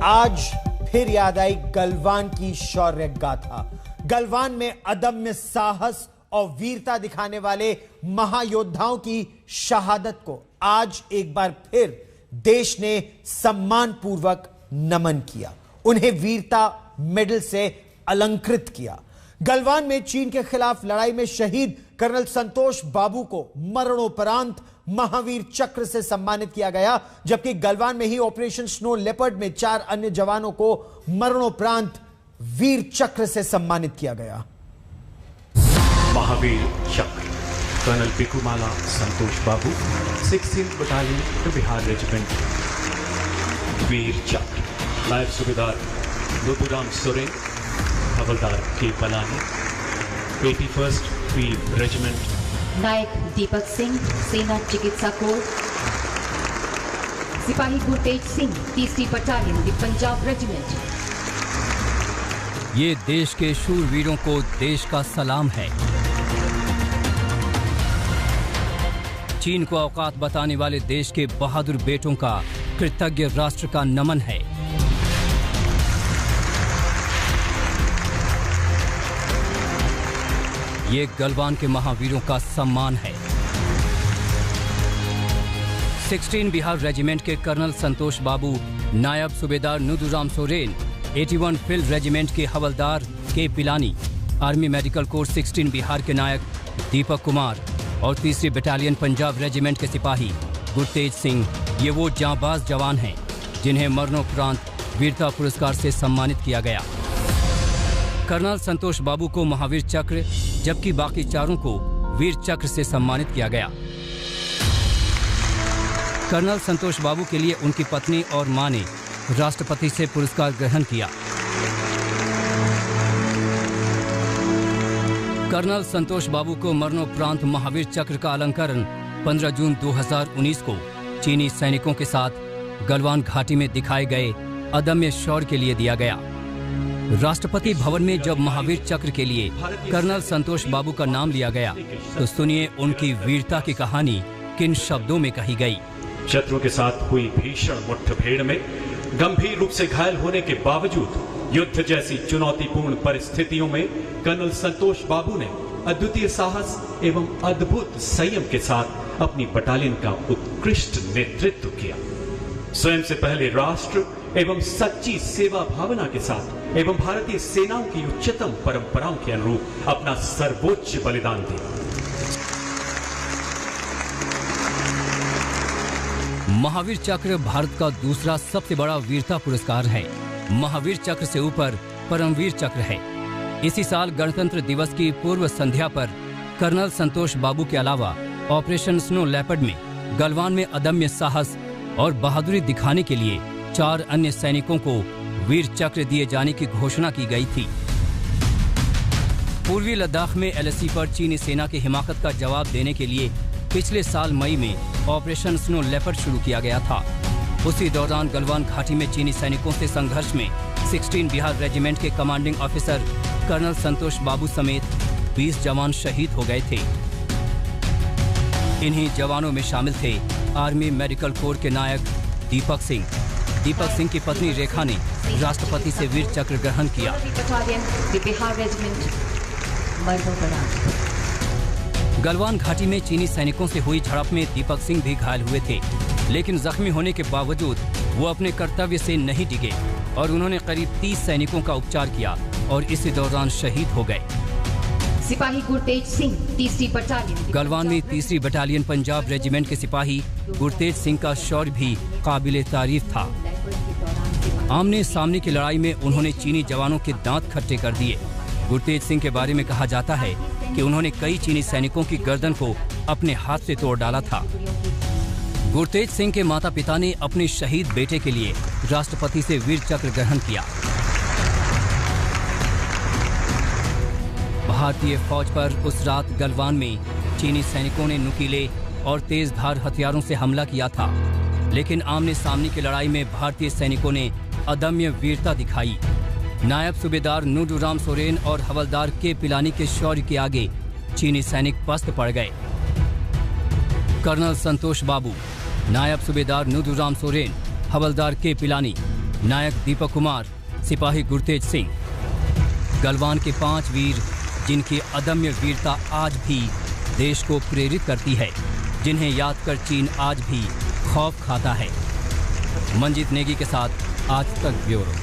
आज फिर याद आई गलवान की शौर्य गाथा। गलवान में अदम्य साहस और वीरता दिखाने वाले महायोद्धाओं की शहादत को आज एक बार फिर देश ने सम्मानपूर्वक नमन किया, उन्हें वीरता मेडल से अलंकृत किया। गलवान में चीन के खिलाफ लड़ाई में शहीद कर्नल संतोष बाबू को मरणोपरांत महावीर चक्र से सम्मानित किया गया, जबकि गलवान में ही ऑपरेशन स्नो लेपर्ड में 4 अन्य जवानों को मरणोपरांत वीर चक्र से सम्मानित किया गया। महावीर चक्र कर्नल पिकुमाला संतोष बाबू 16th बटालियन बिहार रेजिमेंट। वीर चक्र नायब सूबेदार नूतूराम सोरेन, हवलदार के पलानी 81st फील्ड रेजिमेंट। नायक दीपक सिंह, सेना चिकित्सा कोर। सिपाही गुरतेज सिंह, 3री बटालियन पंजाब रेजिमेंट। ये देश के शूरवीरों को देश का सलाम है। चीन को औकात बताने वाले देश के बहादुर बेटों का कृतज्ञ राष्ट्र का नमन है। ये गलवान के महावीरों का सम्मान है। 16 बिहार रेजिमेंट के कर्नल संतोष बाबू, नायब सूबेदार नूतूराम सोरेन, 81 फील्ड रेजिमेंट के हवलदार के Pilani, army medical corps 16 Bihar के नायक दीपक कुमार और 3री बटालियन पंजाब रेजिमेंट के सिपाही गुरतेज सिंह, ये वो जांबाज जवान हैं जिन्हें मरणोपरांत वीरता पुरस्कार से सम्मानित किया गया। कर्नल संतोष बाबू को महावीर चक्र, जबकि बाकी चारों को वीर चक्र से सम्मानित किया गया। कर्नल संतोष बाबू के लिए उनकी पत्नी और मां ने राष्ट्रपति से पुरस्कार ग्रहण किया। कर्नल संतोष बाबू को मरणोपरांत महावीर चक्र का अलंकरण 15 जून 2019 को चीनी सैनिकों के साथ गलवान घाटी में दिखाए गए अदम्य शौर्य के लिए दिया गया। राष्ट्रपति भवन में जब महावीर चक्र के लिए कर्नल संतोष बाबू का नाम लिया गया तो सुनिए उनकी वीरता की कहानी किन शब्दों में कही गई। शत्रु के साथ हुई भीषण मुठभेड़ में गंभीर रूप से घायल होने के बावजूद युद्ध जैसी चुनौतीपूर्ण परिस्थितियों में कर्नल संतोष बाबू ने अद्वितीय साहस एवं अद्भुत संयम के साथ अपनी बटालियन का उत्कृष्ट नेतृत्व किया। स्वयं से पहले राष्ट्र एवं सच्ची सेवा भावना के साथ एवं भारतीय सेनाओं की उच्चतम परंपराओं के अनुरूप अपना सर्वोच्च बलिदान दिया। महावीर चक्र भारत का दूसरा सबसे बड़ा वीरता पुरस्कार है। महावीर चक्र से ऊपर परमवीर चक्र है। इसी साल गणतंत्र दिवस की पूर्व संध्या पर कर्नल संतोष बाबू के अलावा ऑपरेशन स्नो लेपर्ड में गलवान में अदम्य साहस और बहादुरी दिखाने के लिए 4 अन्य सैनिकों को वीर चक्र दिए जाने की घोषणा की गई थी। पूर्वी लद्दाख में LAC पर चीनी सेना की हिमाकत का जवाब देने के लिए पिछले साल मई में ऑपरेशन स्नो लेपर्ड शुरू किया गया था। उसी दौरान गलवान घाटी में चीनी सैनिकों से संघर्ष में 16 बिहार रेजिमेंट के कमांडिंग ऑफिसर कर्नल संतोष बाबू समेत 20 जवान शहीद हो गए थे। इन्हीं जवानों में शामिल थे आर्मी मेडिकल कोर के नायक दीपक सिंह। दीपक सिंह की पत्नी रेखा ने राष्ट्रपति से वीर चक्र ग्रहण किया। गलवान घाटी में चीनी सैनिकों से हुई झड़प में दीपक सिंह भी घायल हुए थे, लेकिन जख्मी होने के बावजूद वो अपने कर्तव्य से नहीं डिगे और उन्होंने करीब 30 सैनिकों का उपचार किया और इसी दौरान शहीद हो गए। सिपाही गुरतेज सिंह, 3री बटालियन। गलवान में 3री बटालियन पंजाब रेजिमेंट के सिपाही गुरतेज सिंह का शौर्य भी काबिले तारीफ था। आमने सामने की लड़ाई में उन्होंने चीनी जवानों के दांत खट्टे कर दिए। गुरतेज सिंह के बारे में कहा जाता है कि उन्होंने कई चीनी सैनिकों की गर्दन को अपने हाथ से तोड़ डाला था। गुरतेज सिंह के माता पिता ने अपने शहीद बेटे के लिए राष्ट्रपति से वीर चक्र ग्रहण किया। भारतीय फौज पर उस रात गलवान में चीनी सैनिकों ने नुकीले और तेज धार हथियारों से हमला किया था, लेकिन आमने सामने की लड़ाई में भारतीय सैनिकों ने अदम्य वीरता दिखाई। नायब सूबेदार नूतूराम सोरेन और हवलदार के पिलानी के शौर्य के आगे चीनी सैनिक पस्त पड़ गए। कर्नल संतोष बाबू, नायब सूबेदार नूतूराम सोरेन, हवलदार के पिलानी, नायक दीपक कुमार, सिपाही गुरतेज सिंह। गलवान के 5 वीर जिनकी अदम्य वीरता आज भी देश को प्रेरित करती है, जिन्हें याद कर चीन आज भी खौफ खाता है। मंजीत नेगी के साथ आज तक ब्यूरो।